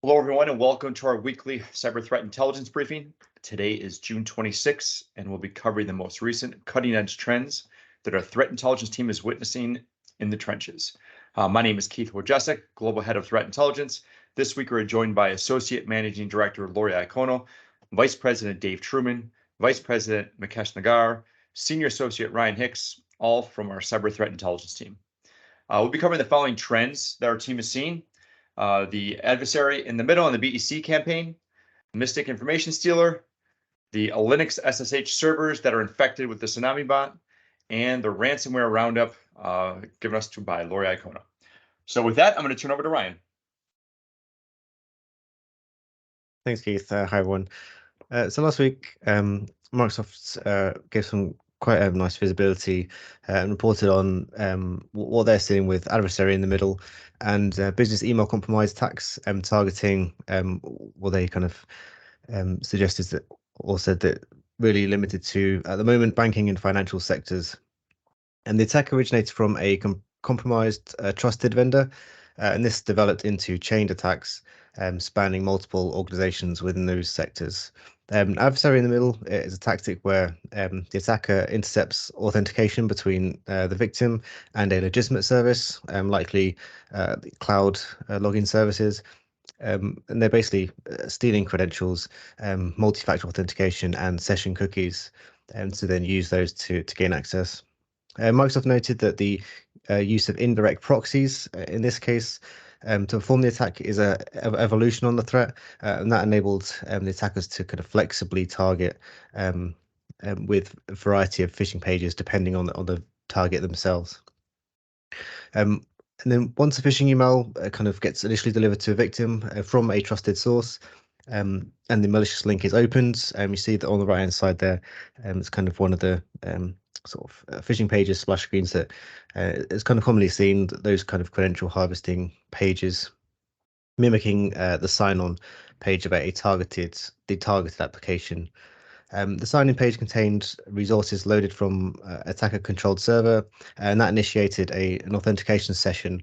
Hello, everyone, and welcome to our weekly cyber threat intelligence briefing. Today is June 26th, and we'll be covering the most recent cutting-edge trends that our threat intelligence team is witnessing in the trenches. My name is Keith Wojcicki, Global Head of Threat Intelligence. This week, we're joined by Associate Managing Director Lori Iacono, Vice President Dave Truman, Vice President Mukesh Nagar, Senior Associate Ryan Hicks, all from our cyber threat intelligence team. We'll be covering the following trends that our team is seeing. The adversary in the middle on the BEC campaign, Mystic Information Stealer, the Linux SSH servers that are infected with the Tsunami bot, and the ransomware roundup given us by Lori Iacono. So with that, I'm going to turn over to Ryan. Thanks, Keith. Hi, everyone. So last week, Microsoft gave some quite nice visibility and reported on what they're seeing with adversary in the middle and business email compromise attacks targeting what they kind of suggested that or said that really limited to, at the moment, banking and financial sectors. And the attack originated from a compromised trusted vendor, and this developed into chained attacks spanning multiple organizations within those sectors. Adversary in the middle is a tactic where the attacker intercepts authentication between the victim and a legitimate service, likely cloud login services. And they're basically stealing credentials, multi-factor authentication, and session cookies, to then use those to gain access. Microsoft noted that the use of indirect proxies, in this case, to perform the attack is a evolution on the threat, and that enabled the attackers to kind of flexibly target with a variety of phishing pages depending on the target themselves. And then once a phishing email kind of gets initially delivered to a victim from a trusted source, and the malicious link is opened, you see that on the right hand side there, it's kind of one of the sort of phishing pages, splash screens that is kind of commonly seen, those kind of credential harvesting pages, mimicking the sign-on page of the targeted application. The sign-in page contained resources loaded from attacker-controlled server, and that initiated an authentication session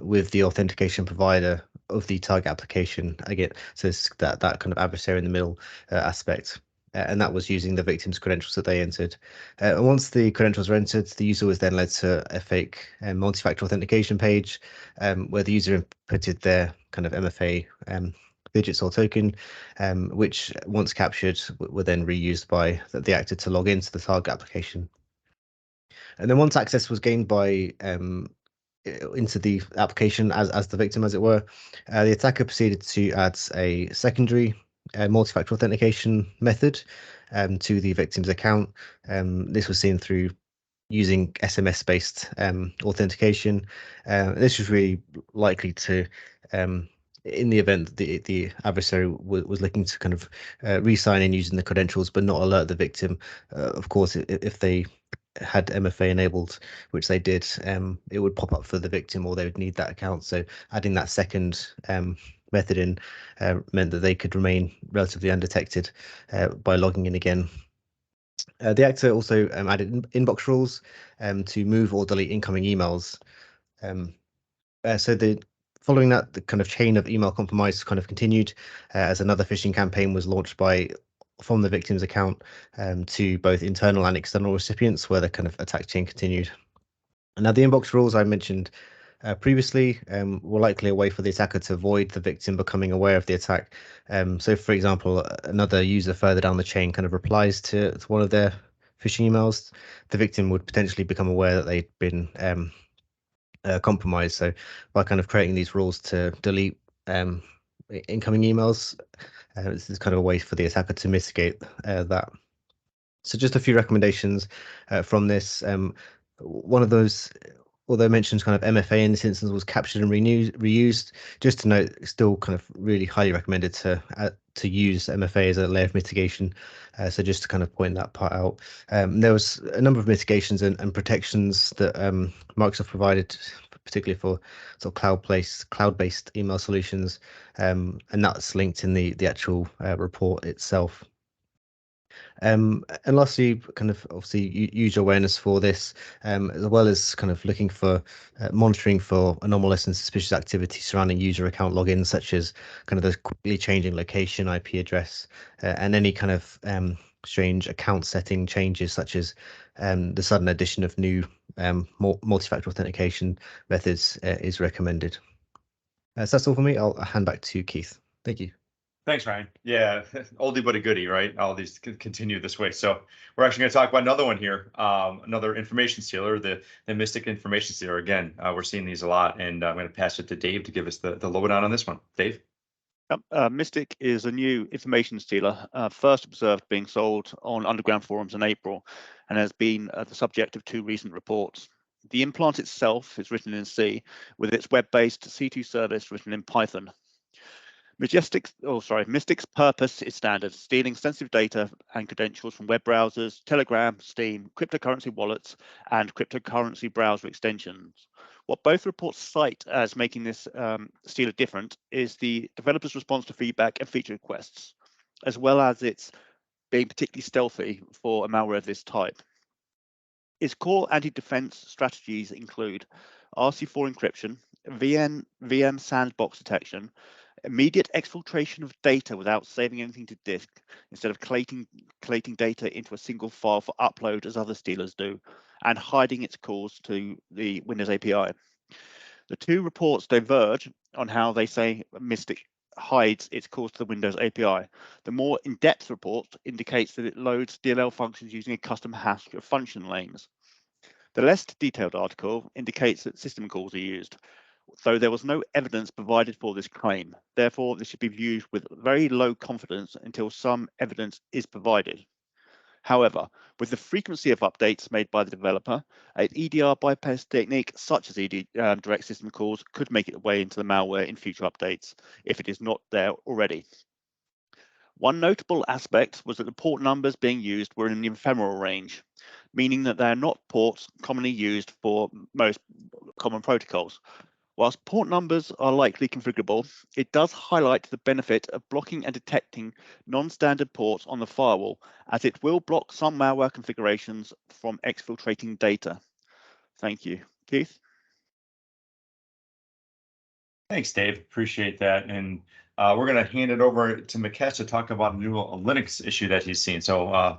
with the authentication provider of the target application. Again, so it's that kind of adversary in the middle aspect. And that was using the victim's credentials that they entered. And once the credentials were entered, the user was then led to a fake multi-factor authentication page where the user inputted their kind of MFA digits or token, which once captured were then reused by the actor to log into the target application. And then once access was gained by into the application as the victim, as it were, the attacker proceeded to add a secondary multi-factor authentication method to the victim's account. This was seen through using SMS-based authentication. This was really likely to in the event that the adversary was looking to kind of re-sign in using the credentials, but not alert the victim. Of course, if they had MFA enabled, which they did, it would pop up for the victim, or they would need that account. So adding that second method in meant that they could remain relatively undetected by logging in again. The actor also added inbox rules to move or delete incoming emails. So following that, the kind of chain of email compromise kind of continued as another phishing campaign was launched from the victim's account to both internal and external recipients, where the kind of attack chain continued. And now the inbox rules I mentioned previously were likely a way for the attacker to avoid the victim becoming aware of the attack. So, for example, another user further down the chain kind of replies to one of their phishing emails, the victim would potentially become aware that they'd been compromised. So by kind of creating these rules to delete incoming emails, this is kind of a way for the attacker to mitigate that. So just a few recommendations from this. One of those, although I mentioned kind of MFA in this instance, was captured and reused. Just to note, still kind of really highly recommended to use MFA as a layer of mitigation. So just to kind of point that part out, there was a number of mitigations and protections that Microsoft provided, particularly for sort of cloud-based email solutions, and that's linked in the actual report itself. And lastly, kind of obviously user awareness for this, as well as kind of looking for monitoring for anomalous and suspicious activity surrounding user account logins, such as kind of those quickly changing location, IP address, and any kind of strange account setting changes, such as the sudden addition of new multi-factor authentication methods is recommended. So that's all for me. I'll hand back to Keith. Thank you. Thanks, Ryan. Yeah, oldie but a goodie, right? All these continue this way. So we're actually going to talk about another one here, another information stealer, the Mystic information stealer. Again, we're seeing these a lot, and I'm going to pass it to Dave to give us the lowdown on this one. Dave? Mystic is a new information stealer, first observed being sold on underground forums in April, and has been the subject of 2 recent reports. The implant itself is written in C, with its web-based C2 service written in Python. Mystic's purpose is standard, stealing sensitive data and credentials from web browsers, Telegram, Steam, cryptocurrency wallets, and cryptocurrency browser extensions. What both reports cite as making this stealer different is the developer's response to feedback and feature requests, as well as its being particularly stealthy for a malware of this type. Its core anti-defense strategies include RC4 encryption, VM sandbox detection, immediate exfiltration of data without saving anything to disk, instead of collating data into a single file for upload as other stealers do, and hiding its calls to the Windows API. The 2 reports diverge on how they say Mystic hides its calls to the Windows API. The more in-depth report indicates that it loads DLL functions using a custom hash of function names. The less detailed article indicates that system calls are used, though there was no evidence provided for this claim. Therefore, this should be viewed with very low confidence until some evidence is provided. However, with the frequency of updates made by the developer, an EDR bypass technique such as direct system calls could make its way into the malware in future updates if it is not there already. One notable aspect was that the port numbers being used were in the ephemeral range, meaning that they are not ports commonly used for most common protocols. Whilst port numbers are likely configurable, it does highlight the benefit of blocking and detecting non-standard ports on the firewall, as it will block some malware configurations from exfiltrating data. Thank you. Keith? Thanks, Dave. Appreciate that. And we're going to hand it over to Mukesh to talk about a new Linux issue that he's seen. So,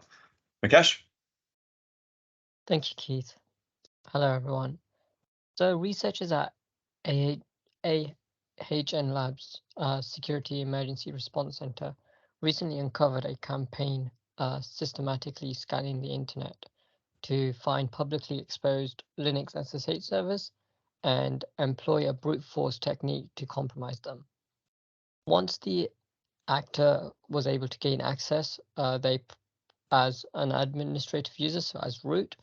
Mukesh? Thank you, Keith. Hello, everyone. So researchers at AHN Labs Security Emergency Response Center recently uncovered a campaign systematically scanning the internet to find publicly exposed Linux SSH servers and employ a brute force technique to compromise them. Once the actor was able to gain access, they, as an administrative user, so as root,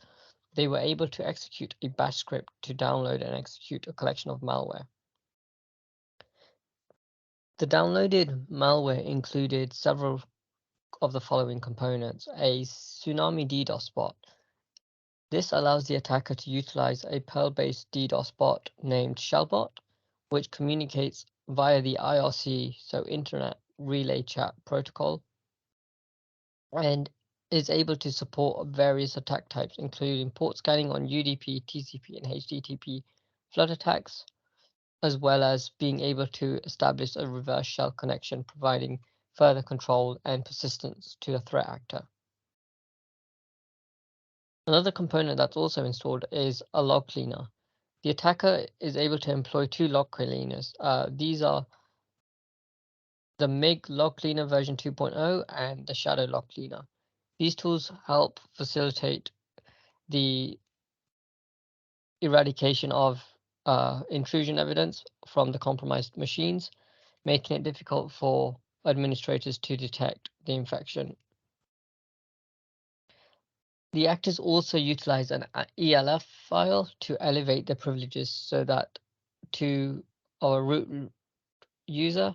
they were able to execute a bash script to download and execute a collection of malware. The downloaded malware included several of the following components: a Tsunami DDoS bot. This allows the attacker to utilize a Perl-based DDoS bot named Shellbot, which communicates via the IRC, so Internet Relay Chat Protocol, and is able to support various attack types, including port scanning on UDP, TCP, and HTTP flood attacks, as well as being able to establish a reverse shell connection, providing further control and persistence to the threat actor. Another component that's also installed is a log cleaner. The attacker is able to employ 2 log cleaners. These are the MIG log cleaner version 2.0 and the Shadow log cleaner. These tools help facilitate the eradication of intrusion evidence from the compromised machines, making it difficult for administrators to detect the infection. The actors also utilize an ELF file to elevate the privileges so that to our root user,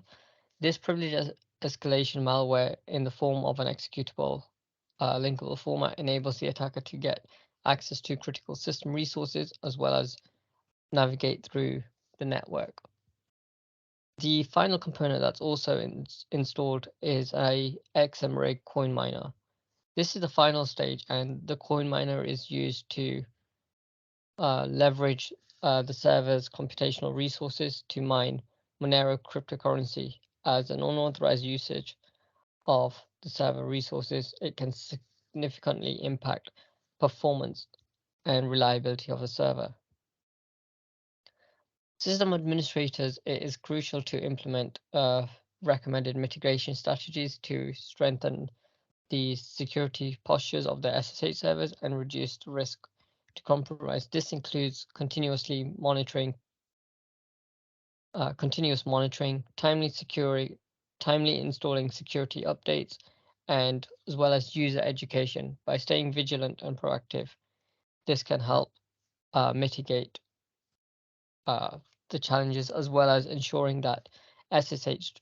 this privilege escalation malware in the form of an executable linkable format enables the attacker to get access to critical system resources as well as navigate through the network. The final component that's also installed is a XMRig coin miner. This is the final stage, and the coin miner is used to leverage the server's computational resources to mine Monero cryptocurrency. As an unauthorized usage of the server resources, it can significantly impact performance and reliability of the server. System administrators, it is crucial to implement recommended mitigation strategies to strengthen the security postures of the SSH servers and reduce the risk to compromise. This includes continuous monitoring, timely installing security updates, and as well as user education. By staying vigilant and proactive, this can help mitigate the challenges, as well as ensuring that SSH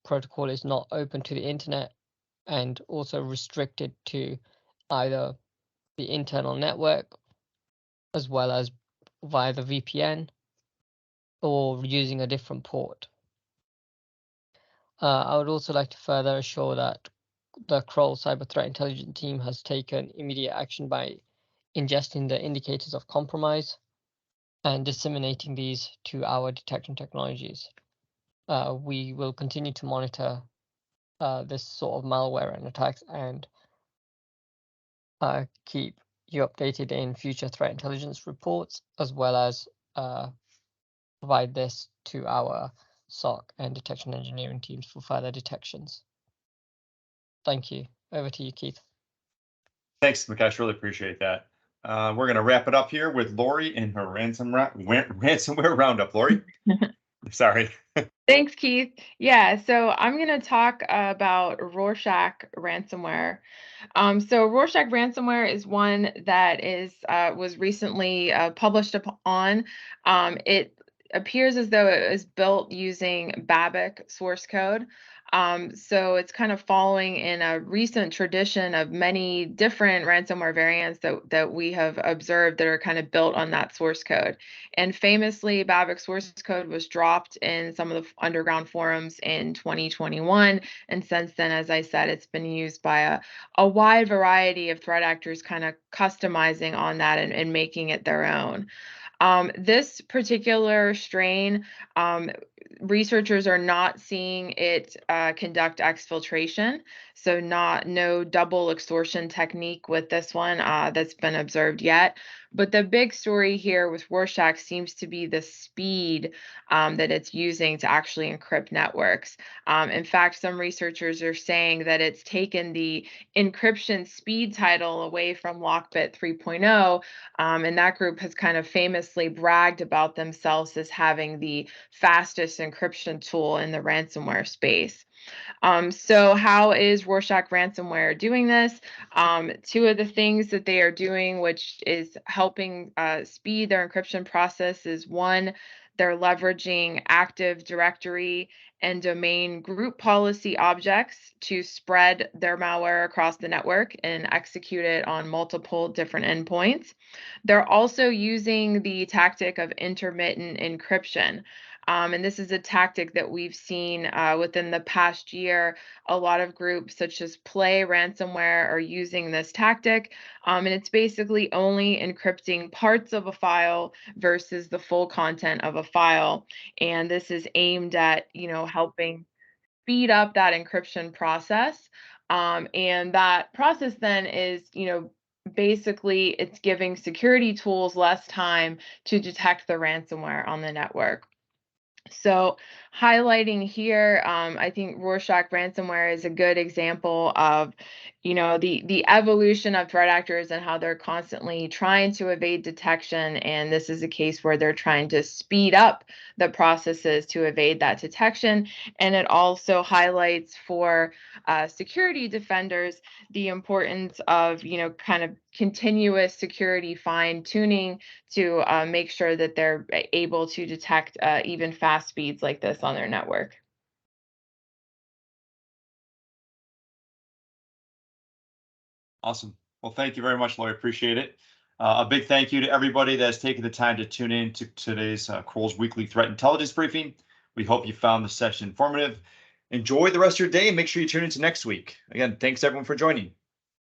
protocol is not open to the internet and also restricted to either the internal network as well as via the VPN or using a different port. I would also like to further assure that the Kroll Cyber Threat Intelligence team has taken immediate action by ingesting the indicators of compromise and disseminating these to our detection technologies. We will continue to monitor this sort of malware and attacks and keep you updated in future threat intelligence reports, as well as provide this to our SOC and detection engineering teams for further detections. Thank you. Over to you, Keith. Thanks, Mukesh. Really appreciate that. We're going to wrap it up here with Lori and her ransomware roundup. Lori? Sorry. Thanks, Keith. Yeah, so I'm going to talk about Rorschach Ransomware. So Rorschach Ransomware is one that was recently published upon. It appears as though it was built using Babic source code. So it's kind of following in a recent tradition of many different ransomware variants that we have observed that are kind of built on that source code. And famously, Babic source code was dropped in some of the underground forums in 2021. And since then, as I said, it's been used by a wide variety of threat actors kind of customizing on that and making it their own. This particular strain, researchers are not seeing it conduct exfiltration, so no double extortion technique with this one that's been observed yet. But the big story here with Rorschach seems to be the speed that it's using to actually encrypt networks. In fact, some researchers are saying that it's taken the encryption speed title away from Lockbit 3.0, and that group has kind of famously bragged about themselves as having the fastest encryption tool in the ransomware space. So how is Rorschach Ransomware doing this? Two of the things that they are doing, which is helping speed their encryption process, is one, they're leveraging Active Directory and domain group policy objects to spread their malware across the network and execute it on multiple different endpoints. They're also using the tactic of intermittent encryption. And this is a tactic that we've seen within the past year. A lot of groups such as Play Ransomware are using this tactic. And it's basically only encrypting parts of a file versus the full content of a file. And this is aimed at, helping speed up that encryption process. And that process then is, basically it's giving security tools less time to detect the ransomware on the network. So highlighting here, I think Rorschach Ransomware is a good example of, the evolution of threat actors and how they're constantly trying to evade detection. And this is a case where they're trying to speed up the processes to evade that detection. And it also highlights for security defenders the importance of, kind of continuous security fine tuning to make sure that they're able to detect even fast speeds like this on their network. Awesome. Well, thank you very much, Lori. Appreciate it. A big thank you to everybody that has taken the time to tune in to today's Kroll's Weekly Threat Intelligence Briefing. We hope you found the session informative. Enjoy the rest of your day and make sure you tune into next week. Again, thanks everyone for joining.